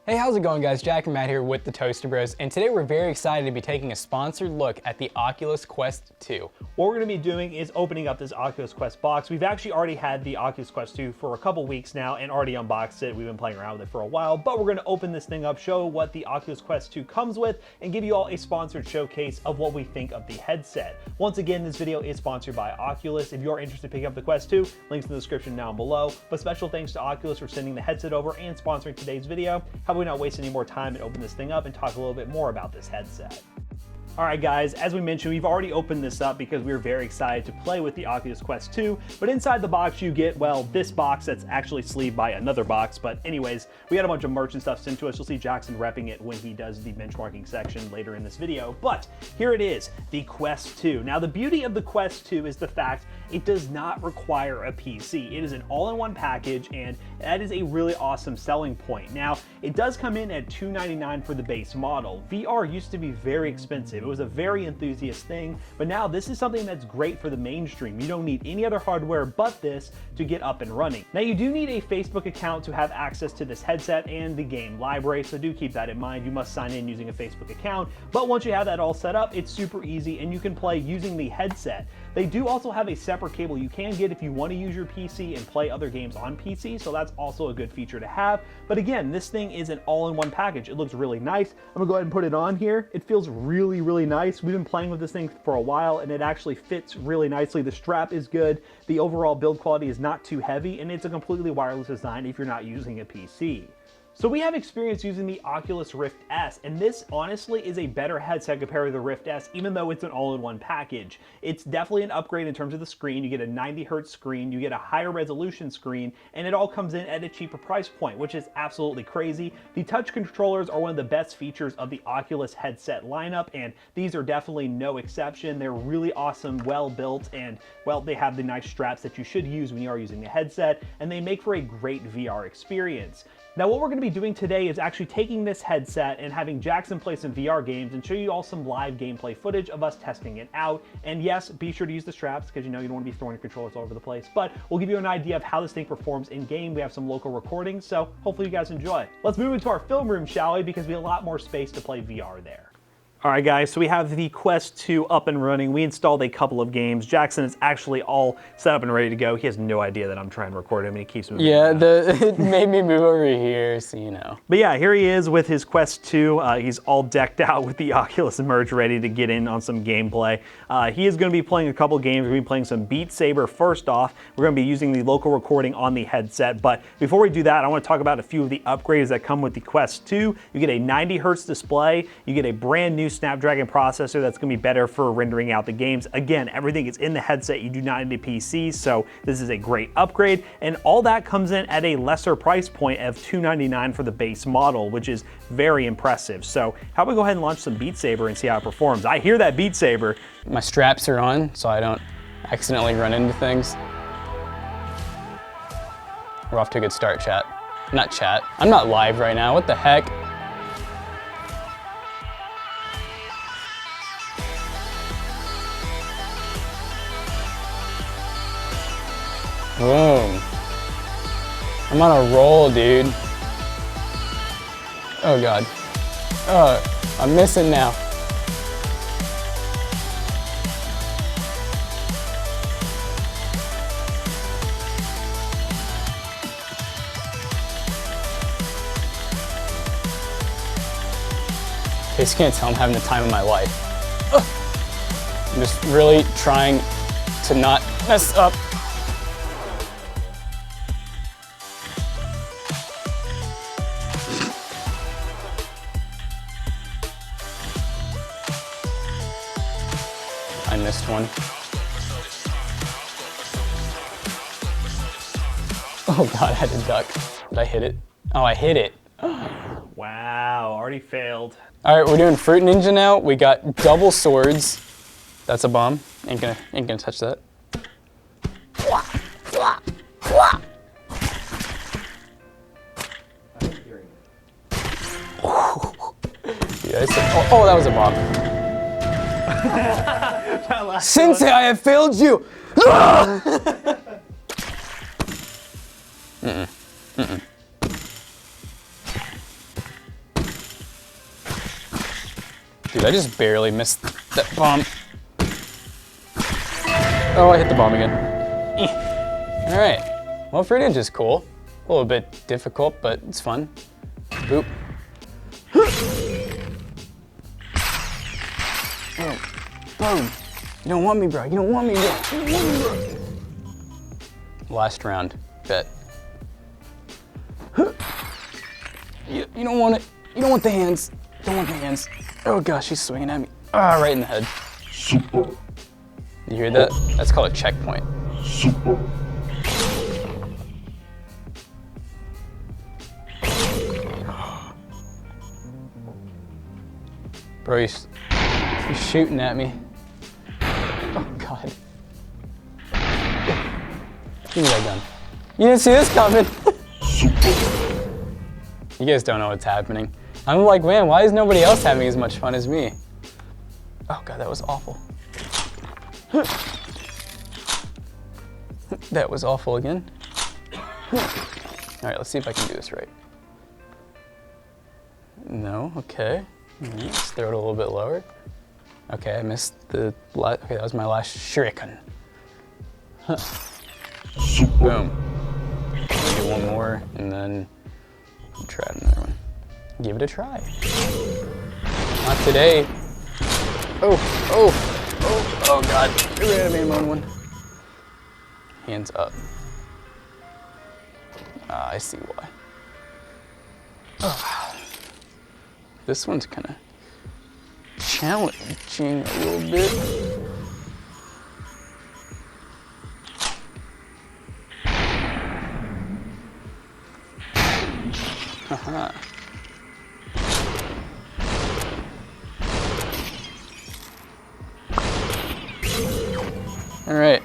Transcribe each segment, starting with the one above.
Hey, how's it going, guys? Jack and Matt here with the Toaster Bros, and today we're very excited to be taking a sponsored look at the Oculus Quest 2. What we're going to be doing is opening up this Oculus Quest box. We've actually already had the Oculus Quest 2 for a couple weeks now and already unboxed it. We've been playing around with it for a while, but we're going to open this thing up, show what the Oculus Quest 2 comes with, and give you all a sponsored showcase of what we think of the headset. Once again, this video is sponsored by Oculus. If you're interested in picking up the Quest 2, links in the description down below. But special thanks to Oculus for sending the headset over and sponsoring today's video. How about we not waste any more time and open this thing up and talk a little bit more about this headset. All right, guys, as we mentioned, we've already opened this up because we were very excited to play with the Oculus Quest 2, but inside the box you get, well, this box that's actually sleeved by another box, but anyways, we had a bunch of merch and stuff sent to us. You'll see Jackson repping it when he does the benchmarking section later in this video, but here it is, the Quest 2. Now, the beauty of the Quest 2 is the fact it does not require a PC. It is an all-in-one package, and that is a really awesome selling point. Now, it does come in at $299 for the base model. VR used to be very expensive. It was a very enthusiast thing, but now this is something that's great for the mainstream. You don't need any other hardware but this to get up and running. Now, you do need a Facebook account to have access to this headset and the game library, so do keep that in mind. You must sign in using a Facebook account, but once you have that all set up, it's super easy and you can play using the headset. They do also have a separate cable you can get if you want to use your PC and play other games on PC, so that's also a good feature to have. But again, this thing is an all-in-one package. It looks really nice. I'm gonna go ahead and put it on here. It feels really, really nice. We've been playing with this thing for a while and it actually fits really nicely. The strap is good. The overall build quality is not too heavy, and it's a completely wireless design if you're not using a PC. So we have experience using the Oculus Rift S, and this honestly is a better headset compared to the Rift S, even though it's an all-in-one package. It's definitely an upgrade in terms of the screen. You get a 90 Hz screen, you get a higher resolution screen, and it all comes in at a cheaper price point, which is absolutely crazy. The touch controllers are one of the best features of the Oculus headset lineup, and these are definitely no exception. They're really awesome, well built, and well, they have the nice straps that you should use when you are using the headset, and they make for a great VR experience. Now, what we're going to be doing today is actually taking this headset and having Jackson play some VR games and show you all some live gameplay footage of us testing it out. And yes, be sure to use the straps because you know you don't want to be throwing your controllers all over the place, but we'll give you an idea of how this thing performs in game. We have some local recordings, so hopefully you guys enjoy. Let's move into our film room, shall we? Because we have a lot more space to play VR there. All right, guys, so we have the Quest 2 up and running. We installed a couple of games. Jackson is actually all set up and ready to go. He has no idea that I'm trying to record him, and he keeps moving. Yeah, it made me move over here, so you know. But yeah, here he is with his Quest 2. He's all decked out with the Oculus merch, ready to get in on some gameplay. He is going to be playing a couple games. We're going to be playing some Beat Saber first off. We're going to be using the local recording on the headset. But before we do that, I want to talk about a few of the upgrades that come with the Quest 2. You get a 90 Hz display. You get a brand new Snapdragon processor that's going to be better for rendering out the games. Again, everything is in the headset. You do not need a PC, so this is a great upgrade. And all that comes in at a lesser price point of $299 for the base model, which is very impressive. So how about we go ahead and launch some Beat Saber and see how it performs? I hear that Beat Saber. My straps are on, so I don't accidentally run into things. We're off to a good start, chat. Not chat. I'm not live right now. What the heck? Boom. I'm on a roll, dude. Oh God. Oh, I'm missing now. You just can't tell I'm having the time of my life. Ugh. I'm just really trying to not mess up. I missed one. Oh God, I had to duck. Did I hit it? Oh, I hit it. Wow, already failed. All right, we're doing Fruit Ninja now. We got double swords. That's a bomb. Ain't gonna touch that. Yeah, oh, that was a bomb. Sensei, I have failed you! Dude, I just barely missed that bomb. Oh, I hit the bomb again. All right. Well, fruitage is cool. A little bit difficult, but it's fun. Boop. Boom. Boom. You don't want me, bro. You don't want me, bro. You don't want me, bro. Last round. Bet. You don't want it. You don't want the hands. Don't want the hands. Oh gosh, he's swinging at me. Ah, right in the head. Super. You hear that? That's called a checkpoint. Super. Bro, he's shooting at me. Oh God. Give me that gun. You didn't see this coming. You guys don't know what's happening. I'm like, man, why is nobody else having as much fun as me? Oh God, that was awful. That was awful again. All right, let's see if I can do this right. No, okay. Let's throw it a little bit lower. Okay, I missed the last, okay, that was my last Shuriken. Boom. Do one more, and then try another one. Give it a try. Not today. Oh God. It ran at me in one. Hands up. I see why. Oh. This one's kind of challenging a little bit. Haha. All right.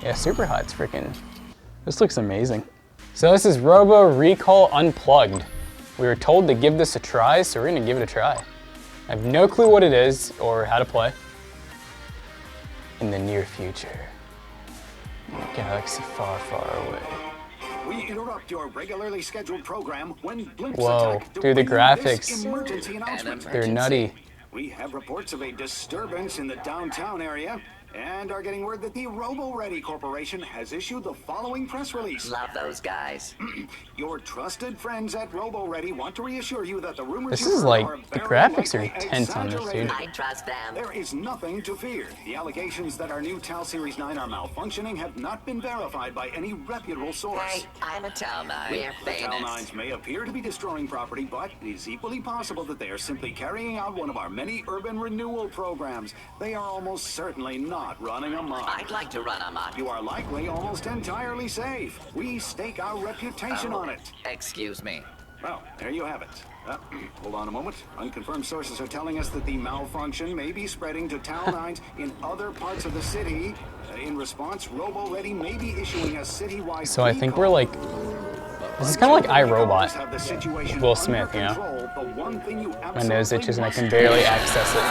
Yeah, super hot. It's freaking. This looks amazing. So this is Robo Recall Unplugged. We were told to give this a try, so we're gonna give it a try. I have no clue what it is or how to play. In the near future. In a galaxy far, far away. We interrupt your regularly scheduled program when blimps Whoa, attack dude, the during graphics, this emergency announcement. they're nutty. We have reports of a disturbance in the downtown area and are getting word that the Robo Ready Corporation has issued the following press release. Love those guys. Your trusted friends at Robo Ready want to reassure you that the rumors This you is heard like, are the very graphics are likely intense on this, dude. exaggerated. I trust them. There is nothing to fear. The allegations that our new TAL Series 9 are malfunctioning have not been verified by any reputable source. Hey, I'm a TAL 9. We're The TAL famous. 9s may appear to be destroying property, but it is equally possible that they are simply carrying out one of our many urban renewal programs. They are almost certainly not running amok. I'd like to run amok. You are likely almost entirely safe. We stake our reputation on it. Excuse me. Well, there you have it. Hold on a moment. Unconfirmed sources are telling us that the malfunction may be spreading to TAL 9s in other parts of the city. In response, Robo Ready may be issuing a citywide So I think recall. we're like, this is kind of like iRobot. Will Smith, you know? My nose itches and I can barely access it.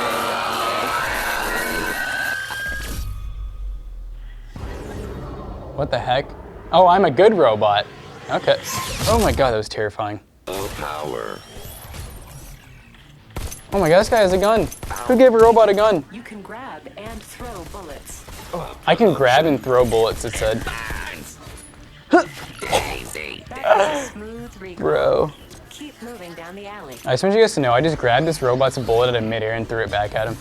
What the heck? Oh, I'm a good robot. Okay. Oh my God, that was terrifying. Power. Oh my God, this guy has a gun. Who gave a robot a gun? You can grab and throw bullets. I can grab and throw bullets, it said. Easy. That's a smooth recall. Bro. Keep moving down the alley. I just want you guys to know, I just grabbed this robot's bullet out of midair and threw it back at him.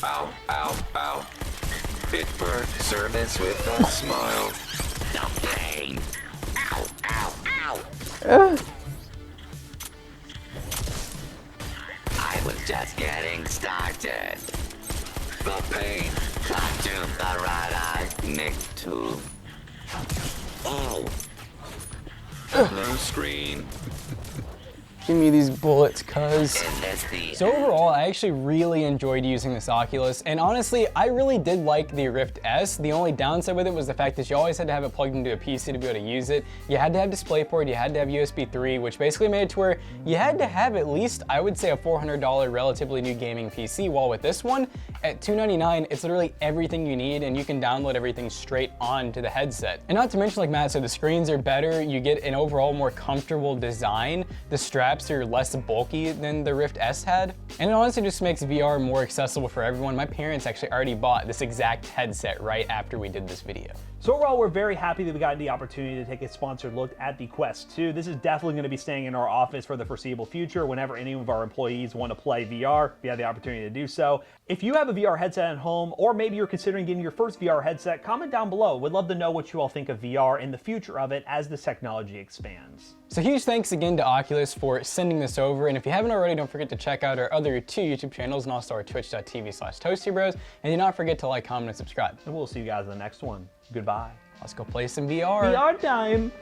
Ow, ow, ow. Pittsburgh service with a smile. No pain. Ow, ow, ow. I was just getting started. The pain. Cut to the right eye. Nick too. Oh. Blue screen. Give me these bullets, cuz. In this theater. So overall, I actually really enjoyed using this Oculus, and honestly, I really did like the Rift S. The only downside with it was the fact that you always had to have it plugged into a PC to be able to use it. You had to have DisplayPort, you had to have USB 3, which basically made it to where you had to have at least, I would say, a $400 relatively new gaming PC, while with this one, at $299, it's literally everything you need, and you can download everything straight onto the headset. And not to mention, like Matt said, the screens are better, you get an overall more comfortable design, the straps are less bulky than the Rift S had, and it honestly just makes VR more accessible for everyone. My parents actually already bought this exact headset right after we did this video. So overall, we're very happy that we got the opportunity to take a sponsored look at the Quest 2. This is definitely going to be staying in our office for the foreseeable future. Whenever any of our employees want to play VR, we have the opportunity to do so. If you have a VR headset at home, or maybe you're considering getting your first VR headset, comment down below. We'd love to know what you all think of VR and the future of it as this technology expands. So huge thanks again to Oculus for sending this over, and if you haven't already, don't forget to check out our other 2 YouTube channels and also our twitch.tv/toastybros, and do not forget to like, comment, and subscribe. And we'll see you guys in the next one. Goodbye. Let's go play some VR. VR time!